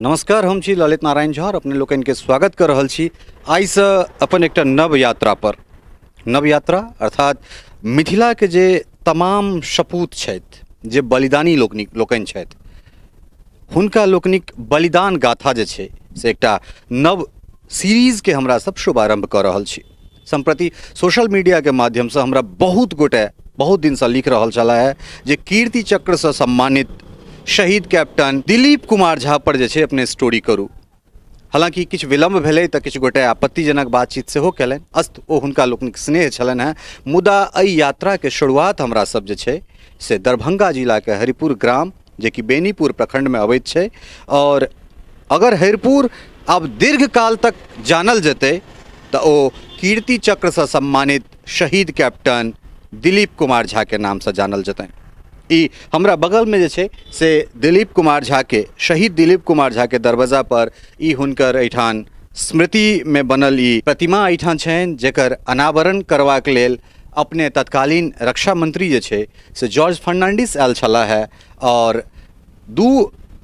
नमस्कार, हम छी ललित नारायण झा और अपने लोकन के स्वागत कर रहल छी आइ से अपन एक नव यात्रा पर। नव यात्रा अर्थात मिथिला के जे तमाम सपूत छथि, जे बलिदानी लोकनि छथि, हुनका लोकनिक बलिदान गाथा जे छै से एकटा नव सीरीज के हमरा सब शुभारंभ कर रहल छी। संप्रति सोशल मीडिया के माध्यम से हमरा बहुत गोटे बहुत दिन से लिख रहल छला है जे कीर्ति चक्र से सम्मानित शहीद कैप्टन दिलीप कुमार झा पर जे छै अपने स्टोरी करू। हालांकि किछु विलम्ब भेलै तऽ किछु गोटे आपत्तिजनक बातचीत सेहो कयलनि। अस्त ओ हुनका लोकनिक स्नेह छलनि हैं। मुदा एहि यात्रा के शुरुआत हमरा सब जे छै से दरभंगा जिला के हरिपुर ग्राम, जे कि बेनीपुर प्रखंड में अबैत छै, और अगर हरिपुर आब दीर्घ काल तक जानल जेतै तऽ ओ कीर्ति चक्र से सम्मानित शहीद कैप्टन दिलीप कुमार झा के नाम से जानल जेतै। ई हमरा बगल में जे छै से दिलीप कुमार झा के, शहीद दिलीप कुमार झा के दरवाजा पर ई हुनकर एठान स्मृति में बनल ई प्रतिमा एठान छनि, जेकर अनावरण करबाक लेल अपने तत्कालीन रक्षा मंत्री जे छै से जॉर्ज फर्नांडिस आयल छला है। और 2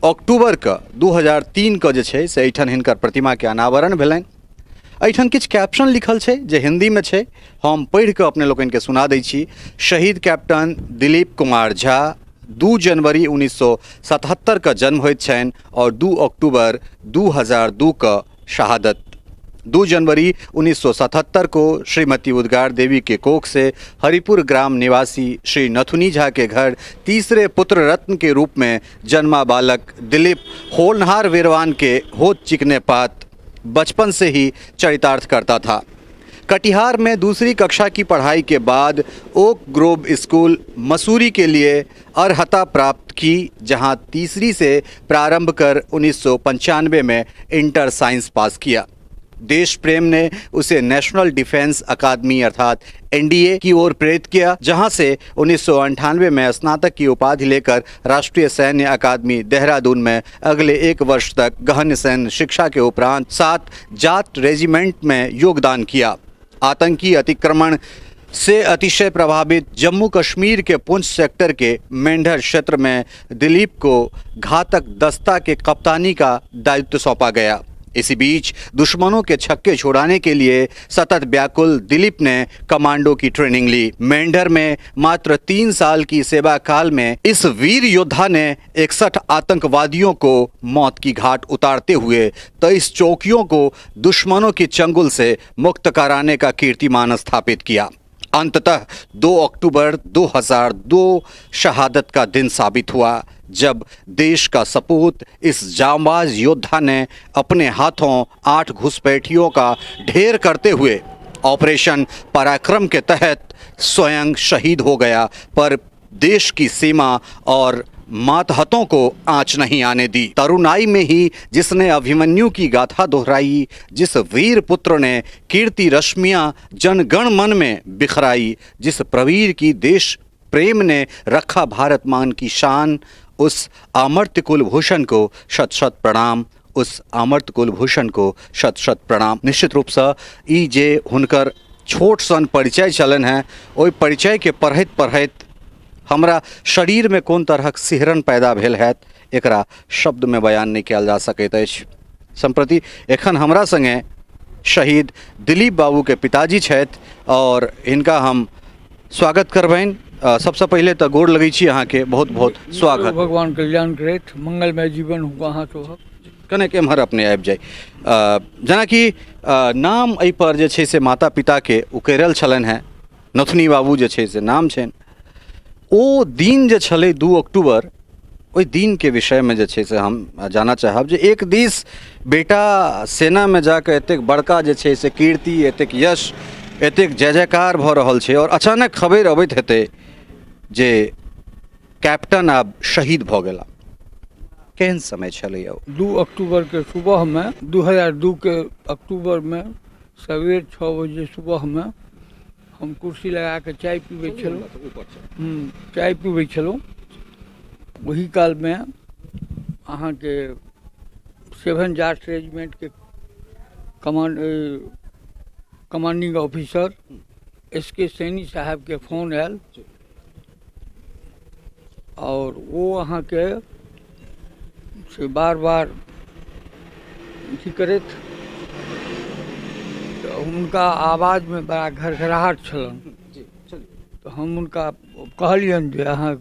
अक्टूबर के 2003 के जे छै से एठान हिनकर प्रतिमा के अनावरण भेलनि। एठान किछु कैप्शन लिखल छै जे हिंदी में छै, हम पढ़ि के अपने लोगन के सुना दै छी। शहीद कैप्टन दिलीप कुमार झा 2 जनवरी 1977 का जन्म होइत छनि और 2 अक्टूबर 2002 का शहादत। 2 जनवरी 1977 को श्रीमती उद्गार देवी के कोख से हरिपुर ग्राम निवासी श्री नथुनी झा के घर तीसरे पुत्र रत्न के रूप में जन्मा बालक दिलीप होनहार वीरवान के होत चिकने पात बचपन से ही चरितार्थ करता था। कटिहार में दूसरी कक्षा की पढ़ाई के बाद ओक ग्रोव स्कूल मसूरी के लिए अर्हता प्राप्त की, जहां तीसरी से प्रारंभ कर 1995 में इंटर साइंस पास किया। देश प्रेम ने उसे नेशनल डिफेंस अकादमी अर्थात एनडीए की ओर प्रेरित किया, जहां से 1998 में स्नातक की उपाधि लेकर राष्ट्रीय सैन्य अकादमी देहरादून में अगले 1 वर्ष तक गहन सैन्य शिक्षा के उपरांत 7 जाट रेजिमेंट में योगदान किया। आतंकी अतिक्रमण से अतिशय प्रभावित जम्मू कश्मीर के पुंछ सेक्टर के मेंढर क्षेत्र में दिलीप को घातक दस्ता के कप्तानी का दायित्व सौंपा गया। इसी बीच दुश्मनों के छक्के छुड़ाने के लिए सतत व्याकुल दिलीप ने कमांडो की ट्रेनिंग ली। मेंढर में मात्र 3 साल की सेवा काल में इस वीर योद्धा ने 61 आतंकवादियों को मौत की घाट उतारते हुए 23 चौकियों को दुश्मनों के चंगुल से मुक्त कराने का कीर्तिमान स्थापित किया। अंततः 2 अक्टूबर 2002 शहादत का दिन साबित हुआ, जब देश का सपूत इस जांबाज योद्धा ने अपने हाथों 8 घुसपैठियों का ढेर करते हुए ऑपरेशन पराक्रम के तहत स्वयं शहीद हो गया, पर देश की सीमा और मातहतों को आंच नहीं आने दी। तरुणाई में ही जिसने अभिमन्यु की गाथा दोहराई, जिस वीर पुत्र ने कीर्ति रश्मियां जनगण मन में बिखराई, जिस प्रवीर की देश प्रेम ने रखा भारत मान की शान, उस अमर्त्य कुलभूषण को शत शत प्रणाम, उस अमर्त्य कुलभूषण को शत शत प्रणाम। निश्चित रूप से ई जे हुनकर छोट सन परिचय चलन है, ओहि परिचय के पढ़ैत पढ़ैत हमरा शरीर में कोन तरहक सिहरन पैदा भेल हैत, एकरा शब्द में बयान नहीं कयल जा सकैत अछि। संप्रति एखन हमरा संगे शहीद दिलीप बाबू के पिताजी छथि और इनका हम स्वागत करबनि। सबसे पहले तो गोड़ लगै छी अहाँ के, बहुत बहुत स्वागत। भगवान कल्याण करैत, मंगलमय जीवन हुआ अहाँ तो कने के एम्हर अपने आबि जाय। जेना कि नाम एहि पर जे छै से माता पिता के उकेरल छलनि हैं, नथुनी बाबू जे छै से नाम छनि। ओ दिन जे छलै 2 अक्टूबर, ओहि दिन के विषय में जे छै से हम जानना चाहब जे एक दिस बेटा सेना में जाके एतेक बड़का जे छै से कीर्ति, एतेक यश, एतेक जय जयकार भऽ रहल छै, और अचानक खबर अबैत हेतै जे कैप्टन आब शहीद भऽ गेला। केहन समय छलै? 2 अक्टूबर के सुबह में, 2002 के अक्टूबर में सवेर 6 बजे सुबह में हम कुर्सी लगा के चाय पीबै छलहुँ। चाय पीबै छलहुँ। वही काल में अहाँ के 7 जाट रेजिमेंट के कमांडिंग ऑफिसर SK सैनी साहब के फोन आयल, और वो अहाँ के से बार बार अथी करैत तो उनका आवाज़ में बड़ा घरघराहट छलन। तो हम उनका कहलियन जे अहाँ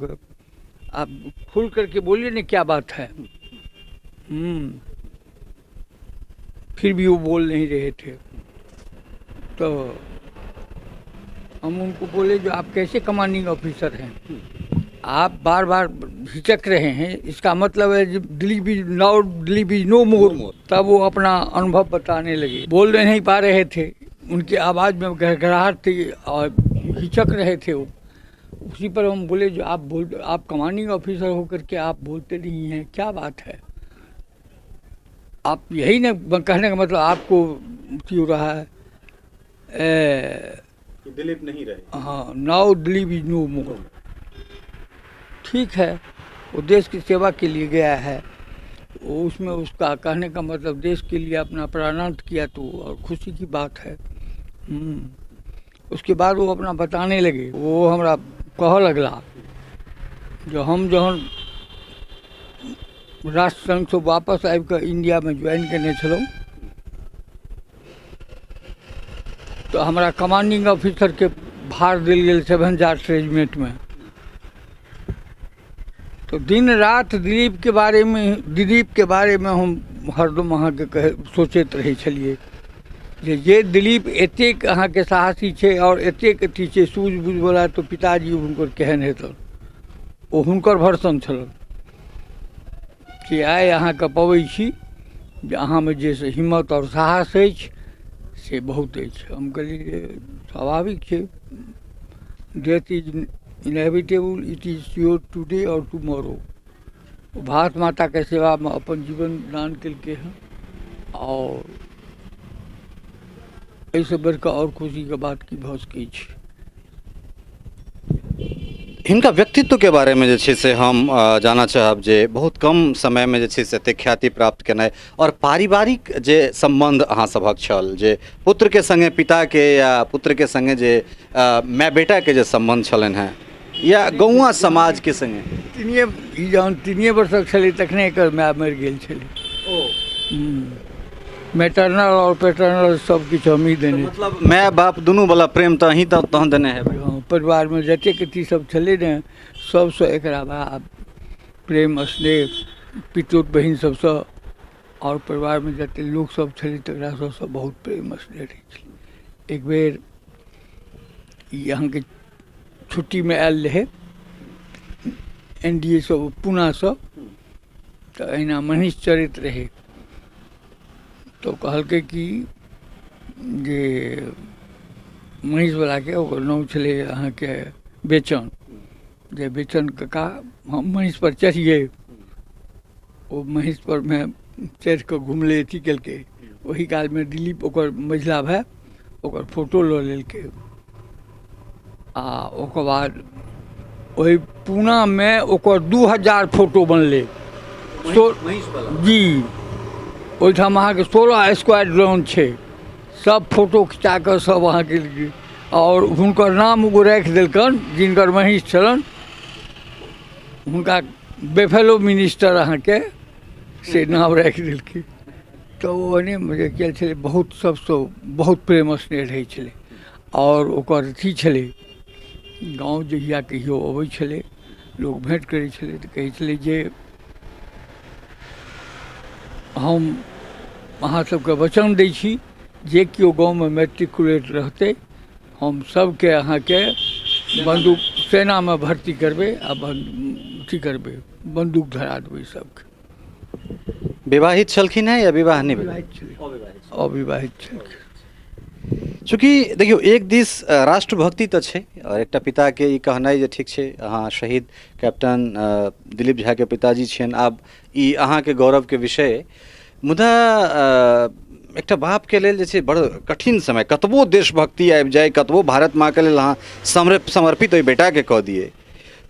आप खुल करके बोलिए ना क्या बात है। फिर भी वो बोल नहीं रहे थे। तो हम उनको बोले जो आप कैसे कमांडिंग ऑफिसर हैं, आप बार बार हिचक रहे हैं, इसका मतलब है दिलीप इज नो मोर। तब वो अपना अनुभव बताने लगे, बोल नहीं पा रहे थे, उनकी आवाज़ में घरघराहट थी और हिचक रहे थे वो। उसी पर हम बोले जो आप कमांडिंग ऑफिसर होकर के आप बोलते नहीं हैं, क्या बात है। आप यही ना कहने का मतलब आपको क्यों रहा है दिलीप नहीं रहे। हाँ, नाउ दिलीप इज नो मोर। ठीक है, वो देश की सेवा के लिए गया है, उसमें उसका कहने का मतलब देश के लिए अपना प्राणांत किया तो और खुशी की बात है। उसके बाद वो अपना बताने लगे, वो हमरा कह लगला जो हम जहन राष्ट्रसंघ से वापस आबि कऽ इंडिया में ज्वाइन करने छलहुँ तो हमारा कमांडिंग ऑफिसर के भार दिल गेल 7th रेजिमेंट में। तो दिन रात दिलीप के बारे में हम हरदम अहाँ के सोचैत रहै छलिए जे दिलीप एतेक अहाँ के साहसी छै और एतेक अथी छै सूझबूझवला, तो पिताजी हुनकर केहन हेतन। ओ हुनकर भर्सन छलन कि आइ अहाँ के पबै छी जे अहाँ में जे हिम्मत और साहस अछि से बहुत अछि। हम कहलिए स्वाभाविक छै, death is inevitable, it is your today और टुमारो। भारत माता के सेवा में अपन जीवन दान केलकै हैं और ऐसे बढ़कर और खुशी के बात की भऽ सकै छै। हिनका व्यक्तित्व के बारे में जे छै से हम जाना चाहब जे बहुत कम समय में जे छै से एतेक ख्याति प्राप्त केनाइ और पारिवारिक जे संबंध अहाँ सभक छल, जे पुत्र के संगे पिता के या पुत्र के संगे जे माय बेटा के जे संबंध छलनि हैं या गौवा समाज के संगे। जहन 3 वर्षक छलै तखने एकर माय मरि गेल छलै। मैटरनल और पैटर्नल सब किछु हम ही देने। मतलब माय बाप दुनू वाला प्रेम तो अहीं तहन देने हेबै। परिवार में जतेक अथी सब छलै ने सबसँ एकरा बड़ा प्रेम स्नेह पितोत बहिन सबसँ और परिवार में जतेक लोक सब छलै तकरा सबसँ बहुत प्रेम स्नेह रहै छलै। एक बेर यहाँ के छुट्टी में आयल रहे NDA सब पूना से, तो अहिना महीष चरैत रहे तो कहलकै कि जे महीषवला के ओकर नाम छलै अहाँके बेचन, जे बेचन कका हम महीष पर चढ़िए। ओ महीष पर में चढ़ि कऽ घुमले अथी केलकै। ओही काल में दिलीप ओकर मझिला भाय ओकर फोटो लऽ लेलकै आ ओकर बाद ओहि पूना में ओकर 2000 फोटो बनलै। जी, ओहिठाम अहाँके 16 स्क्वाड्रन छै, सब फोटो खिंचा कऽ सब अहाँके और हुनकर नाम एगो राखि देलकनि जिनकर महीष छलनि, हुनका बेफेलो मिनिस्टर अहाँके से नाम राखि देलकै। तो ओहने मजे कयल छलै, बहुत सबसँ बहुत प्रेम स्नेह रहै छलै। और ओकर अथी छलै, गाँव जहिया कहियो अबै छलै लोक भेंट करै छलै तऽ कहै छलै जे हम अहाँ सबके वचन दै छी जे केओ गाँव में मैट्रिकुलेट रहतै हम सबके अहाँके बंदूक सेना में भर्ती करबै आ अथी करबै, बंदूक धरा देबै सबके। विवाहित छलखिन हैं या विवाह नहीं? अविवाहित छलखिन। चूँकि देखियो एक दिस राष्ट्रभक्ति तो छै और एकटा पिता के ई कहनाइ जे ठीक छै अहाँ शहीद कैप्टन दिलीप झा के पिताजी छियनि, आब ई अहाँ के गौरव के विषय। मुदा एकटा बाप के लेल जे छै बड़ कठिन समय, कतबो देशभक्ति आबि जाए, कतबो भारत माँ के लेल अहाँ समर्पित ओहि बेटा के कह दिए,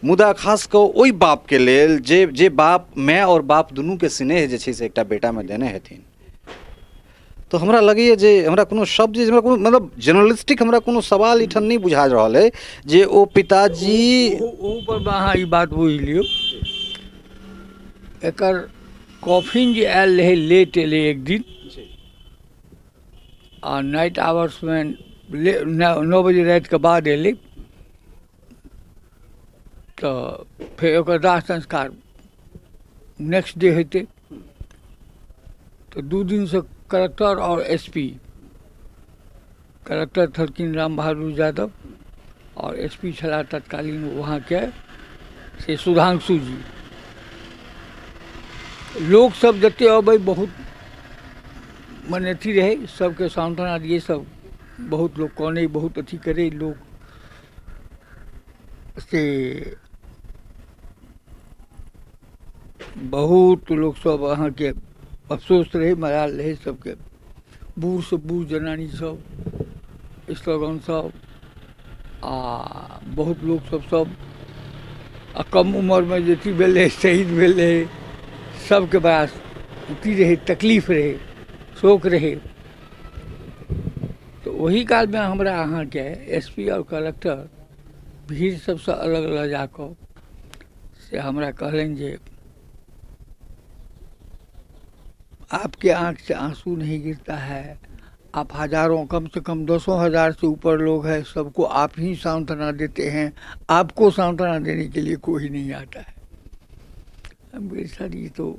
मुदा खास कऽ ओहि बाप के लेल जे बाप माय और बाप दुनू के स्नेह जे छै से एकटा बेटा में देने हेथिन। तो हमरा लगैए जे हमरा कोनो शब्द हमरा कोनो मतलब जर्नलिस्टिक हमरा कोनो सवाल इठन नहीं बुझा रहल है जे ओ पिताजी ऊपर अहाँ ई बात बुझ लियौ, एकर कॉफिन जे आयल रहे लेट एलै एक दिन आ नाइट आवर्स में 9 बजे रात के बाद एलै तो फिर ओकर दाह संस्कार नेक्स्ट डे हेतै तो 2 दिन से कलेक्टर और एसपी कलेक्टर थलखिन राम बहादुर यादव और एसपी छला तत्कालीन वहाँ के से सुधांशु जी लोग सब जते अबै बहुत मन अथी रहे सबके सांत्वना दिए सब बहुत लोग कने बहुत अथी करे लोग से बहुत लोग सब अहाँ के अफसोस रहे मराल रहे सबके बूढ़ से बूढ़ जनानी सब स्लोगन सब आ बहुत लोग सब आ कम उम्र में जे थी भेल रहे शहीद भेल रहे सबके बड़ा अथी रहे तकलीफ रहे शोक रहे तो वही काल में हमरा अहाँ के एसपी और कलेक्टर भीड़ सबसे अलग अलग जाकर से हमरा कहलन जे आपके आंख से आंसू नहीं गिरता है आप हजारों कम से कम 200,000 से ऊपर लोग हैं सबको आप ही सांत्वना देते हैं आपको सांत्वना देने के लिए कोई नहीं आता है हम कहे सर ये तो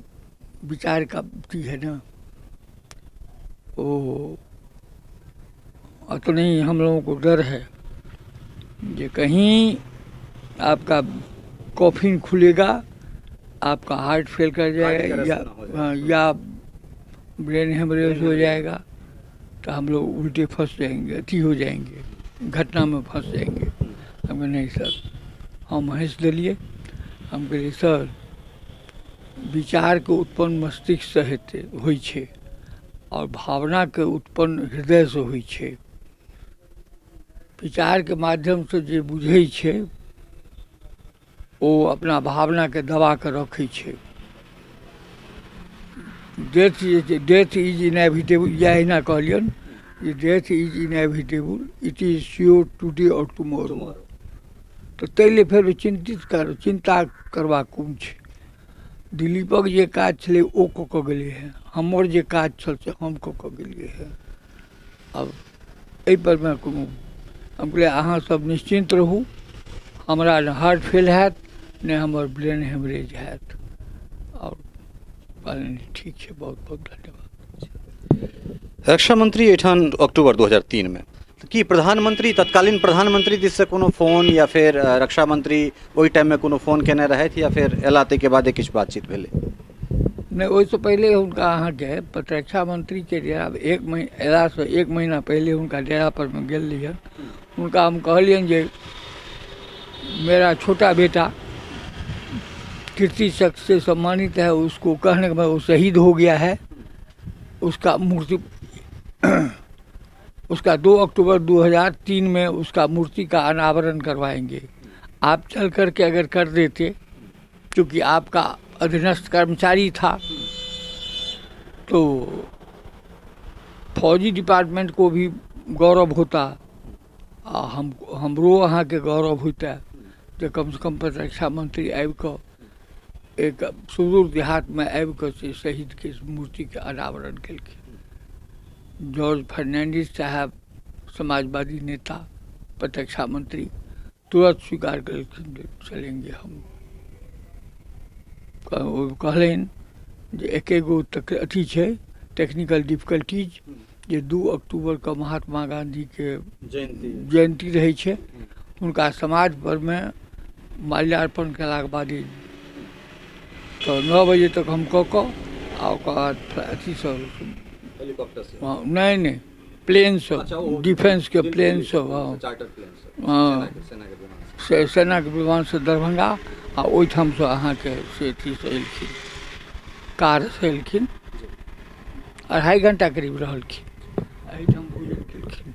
विचार का चीज है ना ओ तो नहीं हम लोगों को डर है ये कहीं आपका कॉफिन खुलेगा आपका हार्ट फेल कर जाएगा या ब्रेन हेमरेज हो जाएगा तो हम लोग उल्टे फंस जाएंगे अथी हो जाएंगे घटना में फंस जाएंगे हम कहे नहीं सर हम हंस दिलिए हम कहे सर विचार के उत्पन्न मस्तिष्क से हेतै होइ छै और भावना के उत्पन्न हृदय से होइ छै विचार के माध्यम से जे बुझै छै ओ अपना भावना के दबा के रखै छै डेथ इज इनएविटेबल यह ना कहलियन जे death is inevitable it is sure today और टुमारो तो तैले फेर चिंता करबा कोन छै दिलीपक जे काज छलै ओ कऽ कऽ गेलै है हमर जे काज छल से हम कऽ कऽ गेलियै है अब एहि पर में कोनो हम कहलियै अहाँ सब निश्चिंत रहू हमरा ने हार्ट फेल हैत ने हमर ब्रेन हेमरेज हैत और ठीक है बहुत बहुत धन्यवाद रक्षा मंत्री एठान अक्टूबर 2003 में कि प्रधानमंत्री तत्कालीन प्रधानमंत्री दिस से कोनो फोन या फिर रक्षा मंत्री ओहि टाइम में कोनो फोन केने रहथि या फिर एलाते के बाद किछु बातचीत भेलै नहीं ओहिसँ पहिले हुनका अहाँके प्रतिरक्षा मंत्री के डेरा एक महीना एला से 1 महीना पहले हुनका डेरा पर में गेल रहियन हुनका हम कहलियन जे मेरा छोटा बेटा कीर्ति चक्र से सम्मानित है उसको कहने के बाद वो शहीद हो गया है उसका मूर्ति उसका 2 अक्टूबर 2003 में उसका मूर्ति का अनावरण करवाएंगे आप चल कर के अगर कर देते क्योंकि आपका अधीनस्थ कर्मचारी था तो फौजी डिपार्टमेंट को भी गौरव होता हमरो अहाँ के गौरव होता जो कम से कम प्रतिरक्षा मंत्री आबि कऽ एक सुदूर देहात में आबि कऽ से शहीद के मूर्ति के अनावरण केलखिन जॉर्ज फर्नांडिस साहब समाजवादी नेता प्रतिरक्षा मंत्री तुरंत स्वीकार केलखिन चलेंगे हम कहलन जे एकेगो अथी छै टेक्निकल डिफिकल्टीज जे 2 अक्टूबर के महात्मा गांधी के जयंती रहे छै हुनका समाज पर में माल्यार्पण केलाक बाद तो 9 बजे तक हम कऽ कऽ आ ओकर बाद अथी सब हेलीकॉप्टर से नहीं प्लेन सब डिफेंस के प्लेन सब हाँ सेना के विमान से दरभंगा आ ओहिठाम से अहाँ के से अथी से एलखिन कार से एलखिन 2.5 घंटा करीब रहलखिन एहिठाम भोजन केलखिन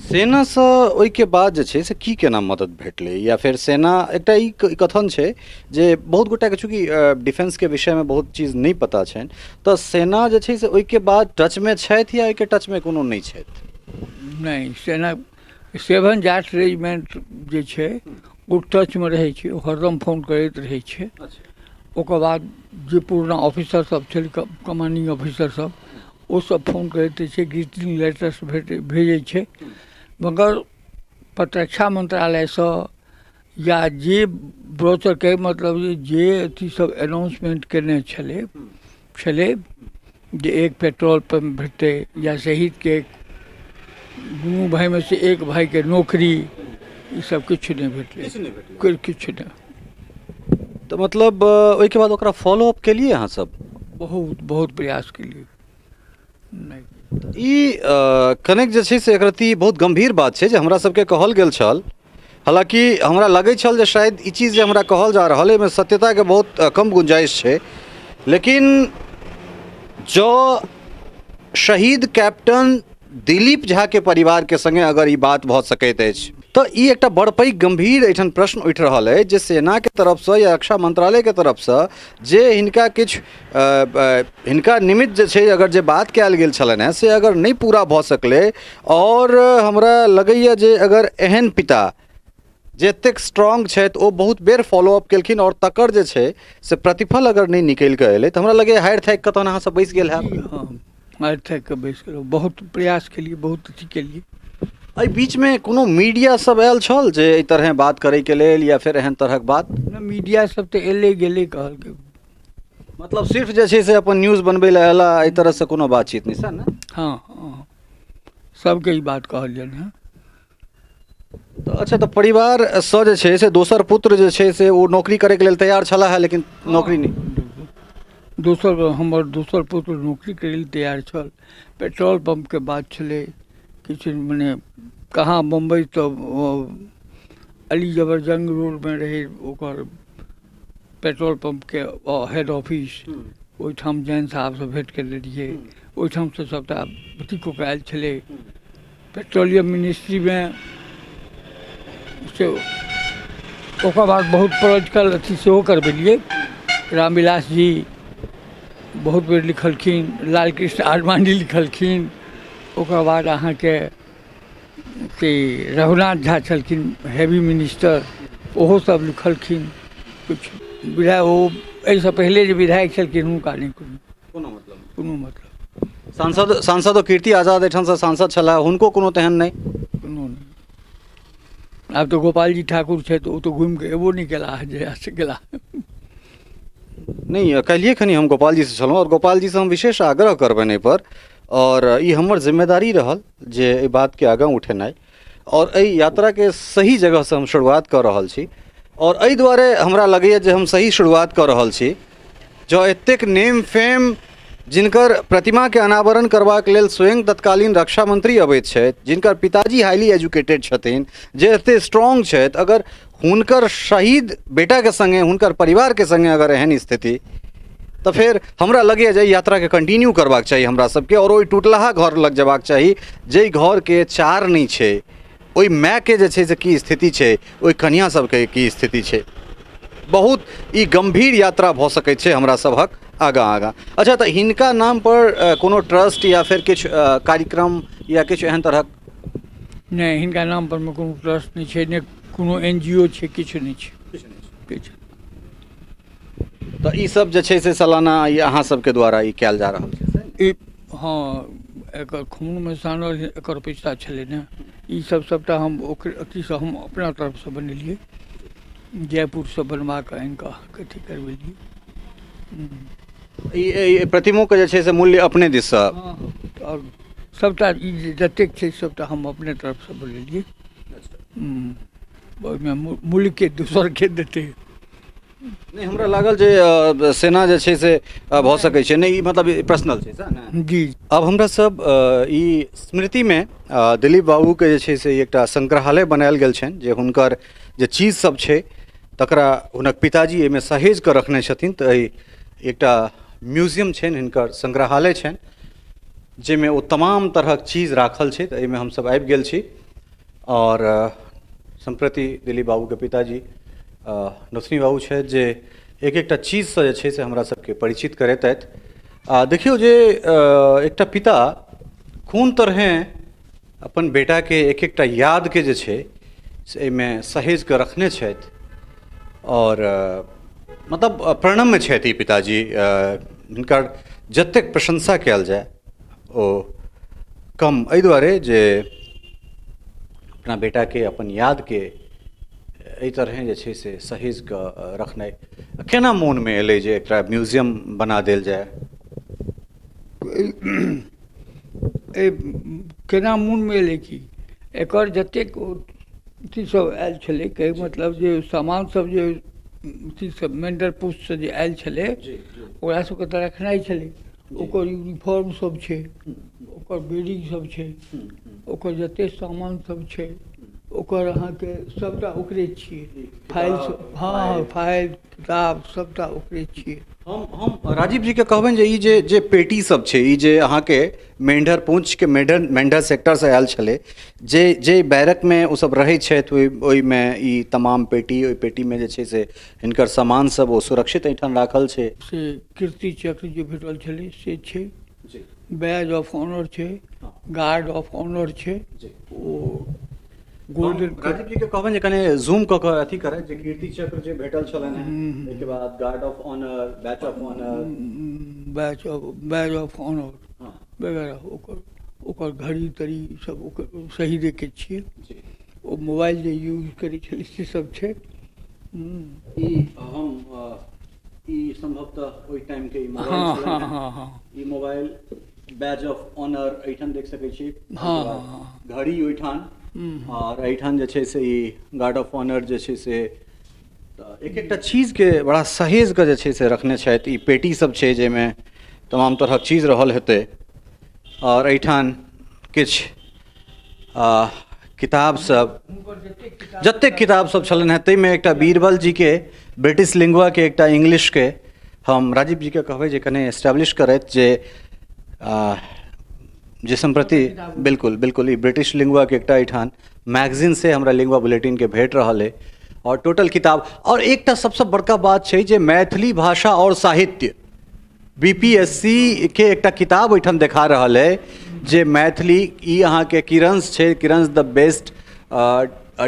सेना से ओहि के बाद जे छै से की केना मदद भेटलै या फिर सेना एकटा ई कथन छै जे बहुत गोटा के चूँकि डिफेंस के विषय में बहुत चीज नहीं पता छनि तो सेना जे छै से ओहि के बाद टच में छथि या ओहि के टच में कोनो नहीं छथि नहीं सेना 7 जाट रेजिमेंट जे छै ओ टच में रहै छै हरदम फोन करैत रहै छै ओकर बाद जे पुरना ऑफिसर सब छल कमांडिंग ऑफिसर सब ओ सब फोन करते छै, ग्रीटिंग लेटर्स भेजै छै, मगर प्रतिरक्षा मंत्रालय से या जे ब्रोचर के मतलब जे अथी सब अनाउंसमेंट केने छले जे एक पेट्रोल पंप भेटते या शहीद के दुनू भाई में से एक भाई के नौकरी, ई सब किछु नहीं भेटले, किछु नहीं। तो मतलब ओहिके बाद ओकरा फॉलो अप के लिए अहाँ सब बहुत बहुत प्रयास के लिए नहीं। ई कनेक जे छै से एकरती बहुत गंभीर बात छै जे हमरा सबके कहल गेल छल, हालांकि हमरा लगै छल जे शायद ई चीज़ जे हमरा कहल जा रहल है एहिमे सत्यता के बहुत कम गुंजाइश छै, लेकिन जो शहीद कैप्टन दिलीप झा के परिवार के संगे अगर ई बात भऽ सकैत अछि तो ई एकटा बड़ पैघ गंभीर एठन प्रश्न उठि रहल है जे सेना के तरफ से या रक्षा मंत्रालय के तरफ से जे हिनका किछु हिनका निमित्त जे छै अगर जे बात कयल गेल छलनि हैं से अगर नहीं पूरा भऽ सकलै, और हमरा लगैया जे अगर एहन पिता जे एतेक स्ट्रॉन्ग छथि ओ बहुत बेर फॉलो अप केलखिन और तकर जे छै से प्रतिफल अगर नहीं निकलि कऽ एलै तऽ हमरा लगैया हारि थाकि कऽ तहन अहाँ सब बैसि गेल हैब। हाँ, हारि थाकि कऽ बैसि गेलहुँ, बहुत प्रयास केलिए, बहुत अथी केलिए। एहि बीच में कोनो मीडिया सब आयल छल जे एहि तरह बात करे के लेल या फिर एहन तरहक बात? मीडिया सब तऽ एले गेले कहलकै, मतलब सिर्फ जे छै से अपन न्यूज बनबै लए एला, एहि तरह से कोनो बातचीत नहीं सर ने? हाँ हाँ, सबके ई बात कहलियनि हैं। तो अच्छा, तो परिवार से जे छै से दोसर पुत्र जे छै से ओ नौकरी करे के लेल तैयार छला है, लेकिन नौकरी नहीं। हमर दोसर पुत्र नौकरी करे लेल तैयार छल। पेट्रोल पंप के बात छलै, किछु मने कहाँ बम्बई तो अली जबर जंग रोड में रहे ओकर पेट्रोल पंप के हेड ऑफिस, ओहिठाम जैन साहब से भेंट केने रहिए, ओहिठाम से सबटा अथी को आयल छलै। पेट्रोलियम मिनिस्ट्री में से ओकर बाद बहुत पोलिटिकल अथी सेहो करबेलिए, रामविलास जी बहुत बेर लिखलखिन, लालकृष्ण आडवाणी लिखलखिन, ओकर बाद अहाँके से रघुनाथ झा छलखिन हेवी मिनिस्टर, ओहो सब लिखलखिन किछु विधायक, ओ एहिसँ पहिले जे विधायक छलखिन हुनका नहीं कोनो मतलब। सांसद कीर्ति आजाद एठाम से सांसद छला, हुनको कोनो तेहन नहीं? कोनो नहीं। आब तो गोपाल जी ठाकुर छै, तो ओ तो घूमि के एबो नहीं केला जहिया से गेला। नहीं, कहिए खनी हम गोपाल जी से छलहुँ और गोपाल जी से हम विशेष आग्रह करबनि एहि पर, और ई हमर जिम्मेदारी रहल जे एहि बात के आगाँ उठेनाइ, और एहि यात्रा के सही जगह से हम शुरुआत कर रहल छी, और एहि दुआरे हमरा लगैया जे हम सही शुरुआत कर रहल छी। जो एतेक नेम फेम जिनकर प्रतिमा के अनावरण करबाक लेल स्वयं तत्कालीन रक्षा मंत्री अबैत छथि, जिनकर पिताजी हाईली एजुकेटेड छथिन, जे एते स्ट्रॉन्ग छथि, अगर हुनकर शहीद बेटा के संगे हुनकर परिवार के संगे अगर एहन स्थिति, तो फिर हमरा लगे जे यात्रा के कंटिन्यू करबाक चाहिए हमरा सबके, और ओहि टूटलाहा घर लग जबाक चाहिए जे घर के चार नहीं छै, ओहि माय के जे छै से की स्थिति छै, ओहि कन्या सबके की स्थिति छै। बहुत ई गंभीर यात्रा भऽ सकैत छै हमरा सबहक आगाँ। अच्छा, तो हिनका नाम पर कोनो ट्रस्ट या फिर किछु कार्यक्रम या किछु एहन तरहक? नहीं, हिनका नाम पर में कोनो ट्रस्ट नहीं छै, ने कोनो NGO छै, किछु नहीं छै, किछु। तो ई सब जे छै से सालाना ई अहाँ सबके द्वारा ई कयल जा रहल छै? हाँ, एकर खून में सानल एकर पैसा छलै ने, ई सब सबटा हम ओकर अथीसँ हम अपना तरफ से बनेलिए, जयपुर से बनवा कऽ आनि कऽ अथी करबेलिए। ई प्रतिमो के जे छै से मूल्य अपने दिस से? हाँ, और सबटा ई जतेक छै सबटा हम अपने तरफ से बनेलिए, ओहिमे मूल्य के दोसर के देतै। नहीं, हमरा लागल जे सेना जे छै से भऽ सकै छै, नहीं मतलब पर्सनल छै सर ने? जी। अब हमरा सब ई स्मृति में दिलीप बाबू के जे छै से एकटा संग्रहालय बनायल गेल छनि, जे हुनकर जे चीज सब छै तकरा हुनक पिताजी एहिमे सहेज कऽ रखने छथिन। तऽ एकटा म्यूजियम छनि, हिनकर संग्रहालय छनि, जाहिमे ओ तमाम तरहक चीज राखल छै। तऽ एहिमे हमसब आबि गेल छी, और सम्प्रति दिलीप बाबू के पिताजी नथुनी बाबू छथि, जे एक एकटा चीजसँ जे छै से हमरा सबके परिचित करैत अछि। देखियौ जे एकटा पिता कोन तरहे अपन बेटाके एक एकटा यादके जे छै से एहिमे सहेज कऽ रखने छथि, और मतलब प्रणम्य छथि पिताजी, हिनकर जतेक प्रशंसा कयल जाय ओ कम, एहि दुआरे जे अपना बेटाके अपन यादके एहि तरहे जे छै से सहेज कऽ रखनाइ केना मोनमे एलै जे एकरा म्यूजियम बना देल जाय? ए केना मोनमे एलै कि एकर जतेक अथी सब आयल छलै, कहै मतलब जे सामान सब जे अथी सब मेंढर पुष्ट से जे आयल छलै ओकरा सबके तऽ रखनाइ छलै। ओकर यूनिफॉर्म सब छै, ओकर बेडिंग सब छै, ओकर जते सामान सब छै ओकर अहाँके सबटा ओकरे छियै। फाइल सब, हाँ फाइल किताब सबटा ओकरे छियै। हम राजीव जी के कहबनि जे ई जे पेटी सब छै, ई जे अहाँके मेंढर पूंछ के मेंढर सेक्टर से आयल छलै, जे बैरक में ओ सब रहै छथि, ओहिमे ई तमाम पेटी, ओहि पेटी में जे छै से हिनकर सामान सब ओ सुरक्षित एहिठाम राखल छै। से कीर्ति चक्र जे भेटल छलै से छै, बैज ऑफ ऑनर छै, गार्ड ऑफ ऑनर छै, ओ गोल्डन। राजीव जी के कहबनि जे कने जूम कऽ कऽ अथी करथि जे कीर्ति चक्र जे भेटल छलनि हैं, ताहिके बाद guard of honour, batch of honour, badge of honour वगैरह, ओकर घड़ी तड़ी सब ओकर शहीदे के छियै। ओ मोबाइल जे यूज करै छलै से सब छै। ई संभवतः ओहि टाइम के हाँ हाँ हाँ हाँ ई मोबाइल बैज ऑफ ऑनर एहिठाम देख सकै छी। हाँ हाँ घड़ी ओहिठाम, और एहिठाम जे छै से ई गार्ड ऑफ ऑनर जे छै से एक एकटा चीजके बड़ा सहेज कऽ जे छै से रखने छथि। ई पेटी सब छै जाहिमे तमाम तरहक चीज रहल हेतै, और एहिठाम किछु किताब सब, जतेक किताब सब छलनि हैं ताहिमे एकटा बीरबल जी के ब्रिटिश लिंगुआ के, एकटा इंग्लिश के, हम राजीव जी के कहबै जे कने एस्टैब्लिश करथि जे सम्प्रति बिल्कुल बिल्कुल ई ब्रिटिश लिंगुआ के एकटा एहिठाम मैगजीन से हमरा लिंगुआ बुलेटिन के भेट रहल है, और टोटल किताब। और एकटा सबसे बड़का बात छै जे मैथिली भाषा और साहित्य, बीपीएससी के एकटा किताब ओहिठाम देखा रहल है जे मैथिली, ई अहाँके किरण्स छै, Kiran's the best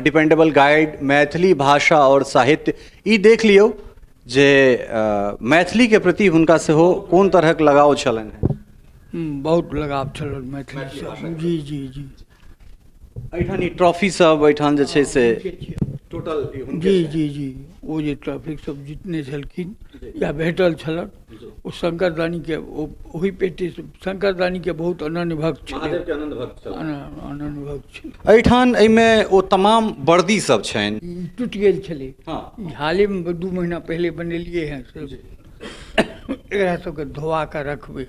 dependable guide Maithili भाषा और साहित्य। ई देख लियौ जे मैथिली के प्रति हुनका सेहो कोन तरहक लगाव छलनि हैं। बहुत लगाव छलनि मैथिली से। जी जी जी एहिठाम ई ट्रॉफी सब एहिठाम जे छै से टोटल जी जी जी ओ जे ट्रॉफी सब जीतने छलखिन या भेटल छलनि, ओ शंकरदानी के, ओहि पेटी से शंकरदानी के बहुत अनन्य भक्त छलै, महादेव के आनंद भक्त छल, अनन्य भक्त छलै। एहिठाम एहिमे ओ तमाम वर्दी सब छनि, ई टूटि गेल छलै। हाँ। हाले में 2 महीना पहले बनेलिए हैं सब। एकरा सबके धोआ के रखबै,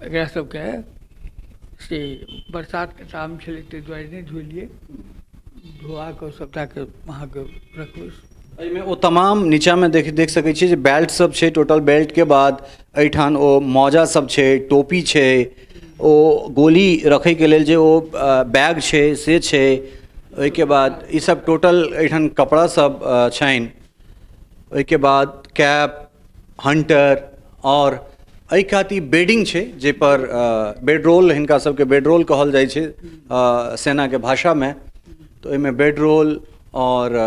एकरा सबके से बरसात के टाइम छलै ताहि दुआरे नहि धोलिए, धोआ कऽ सबटा के अहाँके रखबै। एहिमे ओ तमाम नीचा में देख सकै छियै जे बेल्ट सब छै, टोटल बेल्ट के बाद एहिठाम ओ मौजा सब छै, टोपी छै, ओ गोली रखै के लेल जे ओ बैग छै से छै, ओहिके बाद ई सब टोटल एहिठाम कपड़ा सब छनि, ओहिके बाद कैप, हंटर, और एहि खातिर बेडिंग छै जाहि पर बेडरोल, हिनका सबके बेडरोल कहल जाइ छै सेना के भाषा में। तो एहिमे बेडरोल और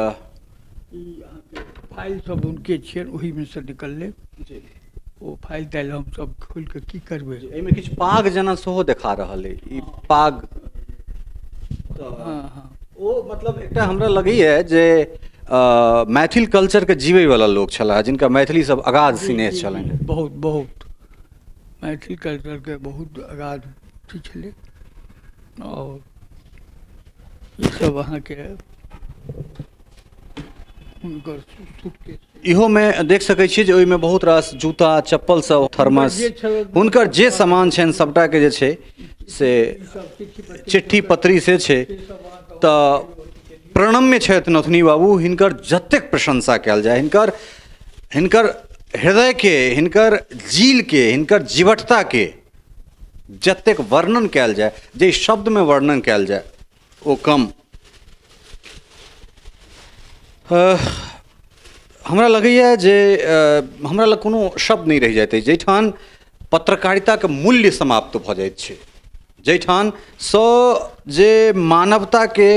फाइल सब उनके छियनि, ओही में से निकललै। ओ फाइल ताइल हम सब खोल के की करबै। एहिमे किछु पाग जेना सेहो देखा रहल है, ई पाग ओ मतलब एकटा हमरा लगैए जे मैथिल कल्चर के जीवै वाला लोग छलाह, जिनका मैथिली सब अगाध स्नेह छलनि। बहुत बहुत मैथिल कल्चर के बहुत अगाध अथी छलै, और ई सब अहाँके हुनकर सूटकेस, इहो में देख सकै छियै जे ओहिमे बहुत रास जूता, चप्पल सब, थर्मस, हुनकर जे सामान छनि सबटा के जे छै से चिट्ठी पत्री से छै। तऽ प्रणम्य छथि नथुनी बाबू, हिनकर जतेक प्रशंसा कयल जाय, हिनकर हृदय के, हिनकर जील के, हिनकर जीवटता के जतेक वर्णन कयल जाय, जे शब्द में वर्णन कयल जाय ओ कम। हमरा लगैए जे हमरा लग कोनो शब्द नहीं रहि जाइत अछि जाहिठाम पत्रकारिता के मूल्य समाप्त भऽ जाइत छै, जाहिठाम सँ जे मानवता के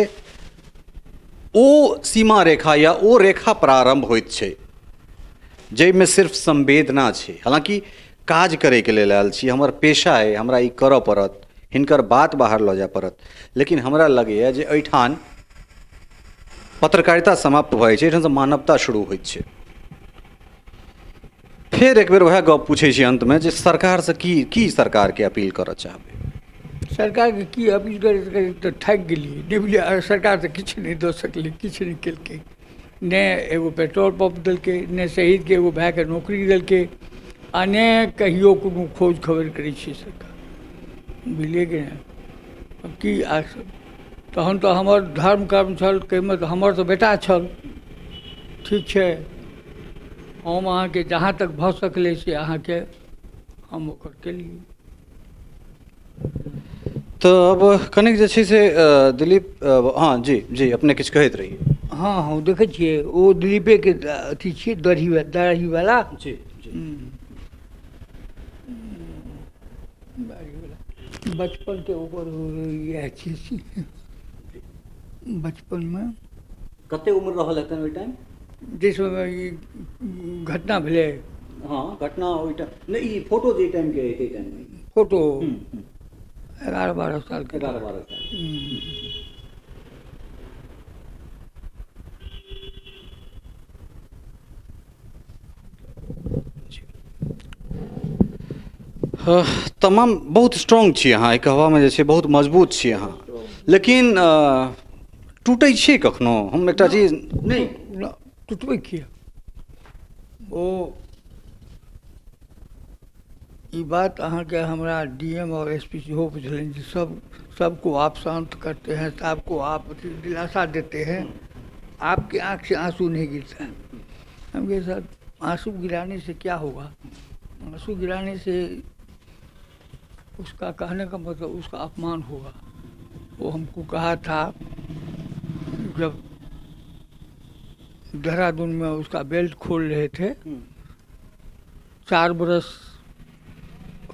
ओ सीमा रेखा या ओ रेखा प्रारंभ होइत छै जाहिमे सिर्फ संवेदना छै। हालांकि काज करैके लेल आयल छी, हमर पेशा है, हमरा ई करऽ पड़त, हिनकर बात बाहर लऽ जाय पड़त। लेकिन हमरा लगैए जे एहिठाम पत्रकारिता समाप्त भऽ जाइ छै, एहिठामसँ मानवता शुरू होइत छै। फेर एक बेर वएह गप पूछै छी अंतमे जे सरकारसँ की सरकारके अपील करऽ चाहबै? सरकारके की अपील करे तऽ थाकि गेलियै, नहि बुझलियै, सरकार तऽ किछु नहि दऽ सकलै, किछु नहि केलकै, नहि एगो पेट्रोल पंप देलकै, नहि शहीदके एगो भाइके नौकरी देलकै, आ नहि कहियो कोनो खोज खबर करै छै सरकार, बुझलियै कि नहि। अब की तहन तऽ हमर धर्म कर्म छल, कहैमे तऽ हमर तऽ बेटा छल, ठीक छै, हम अहाँके जहाँ तक भऽ सकलै से अहाँके हम ओकर केलियै। तऽ अब कनिक जे छै से दिलीप, हाँ जी जी, अपने किछु कहैत रहिए। हाँ हाँ, देखै छियै ओ दिलीपेके अथी छियै, दाढ़ीवाला जी जी। बचपनके ओकर इएह छियै, बचपनमे कते उम्र रहल हेतनि ओहि टाइम? जाहि समय ई घटना भेलै। हाँ, घटना ओहि टाइम नहि, ई फोटो जे टाइमके है ताहि टाइममे फोटो 11-12 सालके। 11-12 साल। तमाम बहुत स्ट्रॉन्ग छी अहाँ, एहि कहबामे जे छै बहुत मजबूत छी अहाँ, लेकिन टूटै छै कखनो? हम एकटा चीज नहीं टूटबे किया ओ ये बात अहाँके हमरा डीएम और एसपी सेहो पूछलन कि सबको आप शांत करते हैं, सबको आप दिलासा देते हैं, आपकी आंख से आंसू नहीं गिरता है। हम कहे सर, आंसू गिराने से क्या होगा? आंसू गिराने से उसका कहने का मतलब उसका अपमान होगा। वो हमको कहा था जब देहरादून में उसका बेल्ट खोल रहे थे, 4 बरस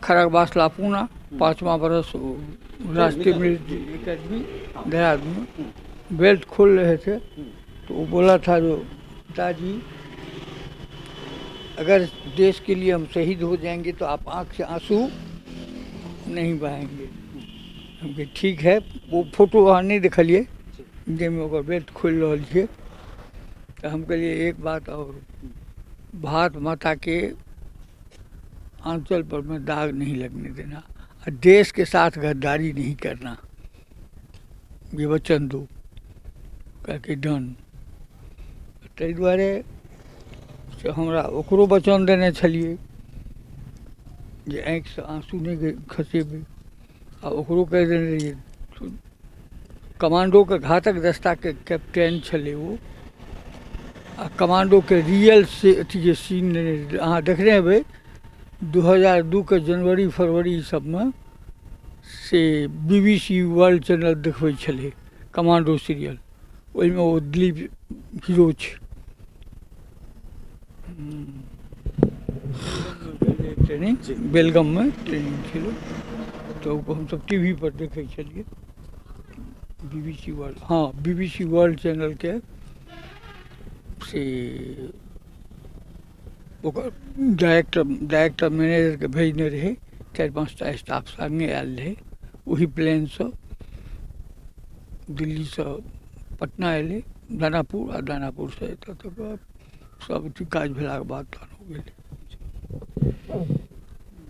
खड़गवास लापूना, 5वां बरस राष्ट्रीय मिलिट्री एकेडमी देहरादून में बेल्ट खोल रहे थे, तो वो बोला था जो पिताजी अगर देश के लिए हम शहीद हो जाएंगे तो आप आंख से आंसू नहीं बहाएंगे। हम कहे ठीक है। वो फोटो वहाँ नहीं देखलिए जाहिमे ओकर बेल्ट खोल रहल छियै। तो हम कहलिए एक बात और, भारत माता के आंचल पर में दाग नहीं लगने देना, और देश के साथ गद्दारी नहीं करना, ये वचन दो कहके डन। ताहि दुआरे से हमरा ओकरो वचन देने छलिए जे आँखि से आंसू नहीं खसेबै, आ ओकरो कहि देने रहिए, कमांडो के घातक दस्ता के कैप्टन छले वो, आ कमांडो के रियल से अथी जे सीन अहाँ देखने हेबै 2002 के जनवरी फरवरी सबमे से BBC वर्ल्ड चैनल देखबै छलै कमांडो सीरियल, ओहिमे ओ दिलीप हीरो छै। ट्रेनिंग बेलगम में ट्रेनिंग छलै, तो हम सब टीवी पर देखै छलिए, BBC वर्ल्ड, हाँ BBC वर्ल्ड चैनल के से ओकर डायरेक्टर मैनेजरके भेजने रहे, 4-5टा स्टाफ संगे आयल रहे, वही प्लेन से दिल्ली से पटना एलै, दानापुर, आ दानापुर से एतऽ तक सब काज भेलाके बाद तहन हो गेलै।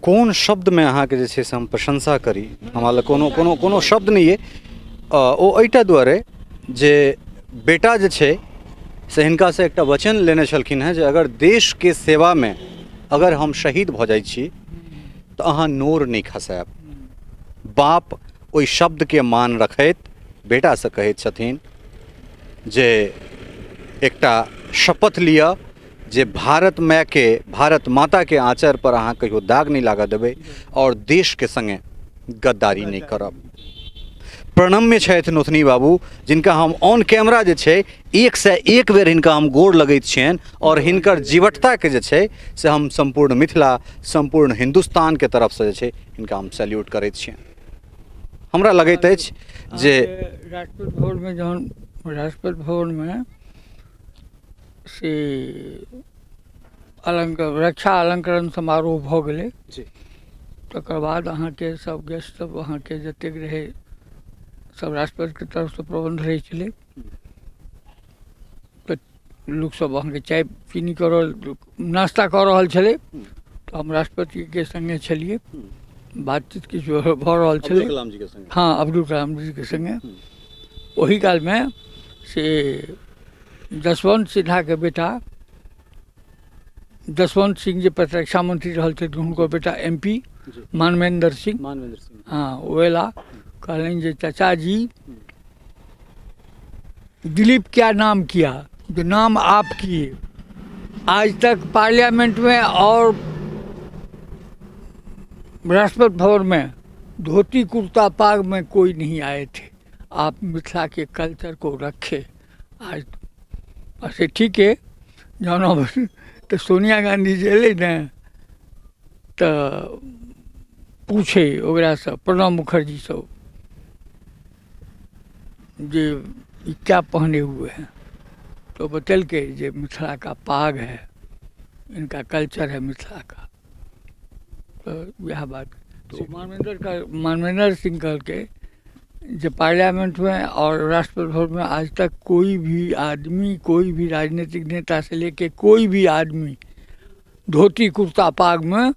कोन शब्दमे अहाँके जे छै से हम प्रशंसा करी? हमरा लग कोनो शब्द नहीं है। ओ एहिटा दुआरे जे बेटा जे छै से हिनका से एकटा वचन लेने छलखिन हैं जे अगर देश के सेवा में अगर हम शहीद भऽ जाइ छी तऽ अहाँ नोर नहीं खसायब। बाप ओहि शब्द के मान रखैत बेटा से कहैत छथिन जे एकटा शपथ लिअ जे भारत माता के आँचर पर अहाँ कहियो दाग नहीं लागऽ देबै और देश के संगे गद्दारी नहीं करब। प्रणम्य छथि नोथनी बाबू, जिनका हम ऑन कैमरा जे छै 1 से 1 बेर हिनका हम गोर लगैत छियनि, और हिनकर जीवटता के जे छै से हम संपूर्ण मिथिला, संपूर्ण हिंदुस्तान के तरफ से जे छै हिनका हम सैल्यूट करैत छियनि। हमरा लगैत अछि जे राष्ट्रपति भवन में जहन राष्ट्रपति भवन में से रक्षा अलंकरण समारोह भऽ गेलै। जी तकर बाद अहाँके सब गेस्ट सब अहाँके जतेक रहै सब राष्ट्रपतिके तरफसँ प्रबन्ध रहै छलै। तऽ लोकसभ अहाँके चाय पीनी कऽ रहल नाश्ता कऽ रहल छलै, तऽ हम राष्ट्रपतिके सङ्गे छलिए, बातचीत किछु भऽ रहल छलै। कलाम जी के संग। हाँ, अब्दुल कलाम जीके सङ्गे। ओही कालमे से जसवंत सिन्हाके बेटा जसवंत सिंह जे प्रतिरक्षा मंत्री रहल थे, हुनकर बेटा MP मानवेंद्र सिंह, हाँ, वो एला कहलें जे चाचा जी दिलीप क्या नाम किया, जो नाम आप किए। आज तक पार्लियामेंट में और राष्ट्रपति भवन में धोती कुर्ता पाग में कोई नहीं आए थे। आप मिथिला के कल्चर को रखे। आज ऐसे ठीक है, जौन तो सोनिया गांधी जी अले न तो पूछे ओकरा से प्रणब मुखर्जी सब जे ये क्या पहने हुए हैं, तो बतल के जे मिथिला का पाग है, इनका कल्चर है मिथिला का। तो यह बात तो मानवेंद्र सिंह कह के जो पार्लियामेंट में और राष्ट्रपति भवन में आज तक कोई भी आदमी, कोई भी राजनीतिक नेता से लेके कोई भी आदमी धोती कुर्ता पाग में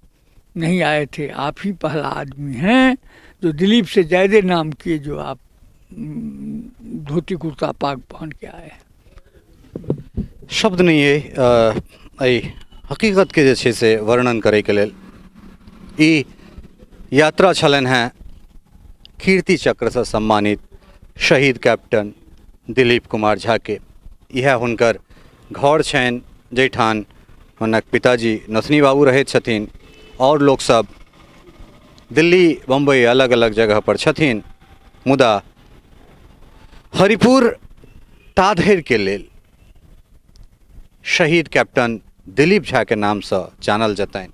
नहीं आए थे। आप ही पहला आदमी हैं जो दिलीप से ज़्यादा नाम किए, जो आप धोती कुर्ता पाग पहन के आए हैं। शब्द नहीं है हकीकत के जे छै से वर्णन करे के लेल। ई यात्रा छलन हैं कीर्ति चक्र से सम्मानित शहीद कैप्टन दिलीप कुमार झा के। यह हुनकर घर छनि जैठान हुनक पिताजी नथनी बाबू रहैत छथिन, और लोग सब दिल्ली बम्बई अलग अलग जगह पर छथिन। मुदा हरिपुर ताधेर के लेल शहीद कैप्टन दिलीप झा के नाम से जानल जतनि।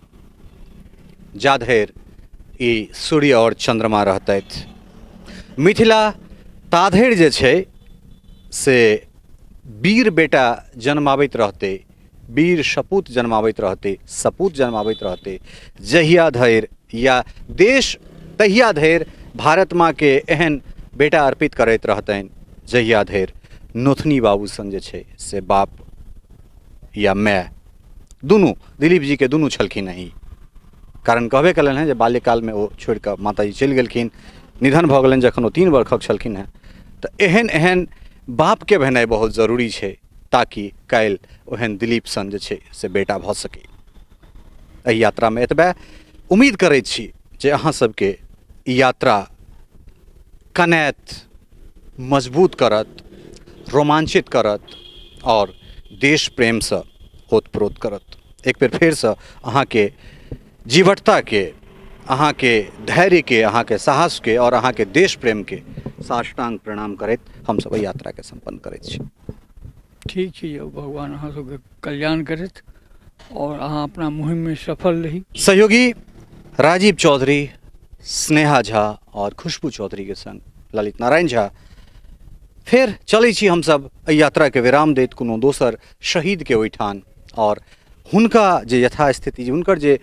जाधेर ई सूर्य और चंद्रमा रहतथि। मिथिला ताधेर जे छै से वीर बेटा जन्माबैत रहते, वीर सपूत जन्माबैत रहते, सपूत जन्माबैत रहते, जहिया धरि या देश तहिया धरि भारत माँ के एहन बेटा अर्पित करैत रहतनि जहिया धरि नोथनी बाबू सन जे छै से बाप या माय दुनू दिलीप जी के दुनू छलखिन नहीं। कारण कहबे कलन हैं जे बाल्यकाल में वो छोड़ कऽ माताजी चलि गेलखिन, निधन भऽ गेलनि जखन ओ 3 वर्षक छलखिन हैं। तऽ एहन एहन बाप के भेनाइ बहुत जरूरी छै, ताकि काल्हि ओहन दिलीप सन जे छै से बेटा भऽ सके। एहि यात्रा में एतबे उम्मीद करैत छी जे अहाँ सबके ई यात्रा कनेत मजबूत करत, रोमांचित करत और देश प्रेम से ओतप्रोत करत। एक बेर फेर से अहाँ के जीवटता के, अहाँ के धैर्य के, अहाँ के साहस के और अहाँ के देश प्रेम के साष्टांग प्रणाम करैत हम सब यात्रा के संपन्न करैत छी। ठीक छै, भगवान अहाँ सबके कल्याण करैत और अहाँ अपना मुहिम में सफल रही। सहयोगी राजीव चौधरी, स्नेहा झा और खुशबू चौधरी के संग ललित नारायण झा फिर चलै छी हम सब यात्रा के विराम दैत कोनो दोसर शहीद के ओहिठान, और हुनका जे यथास्थिति, हुनकर जे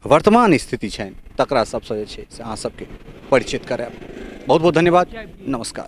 वर्तमान स्थिति छनि तकरा सबसँ जे छै से अहाँ सबके परिचित करायब। बहुत बहुत धन्यवाद, नमस्कार।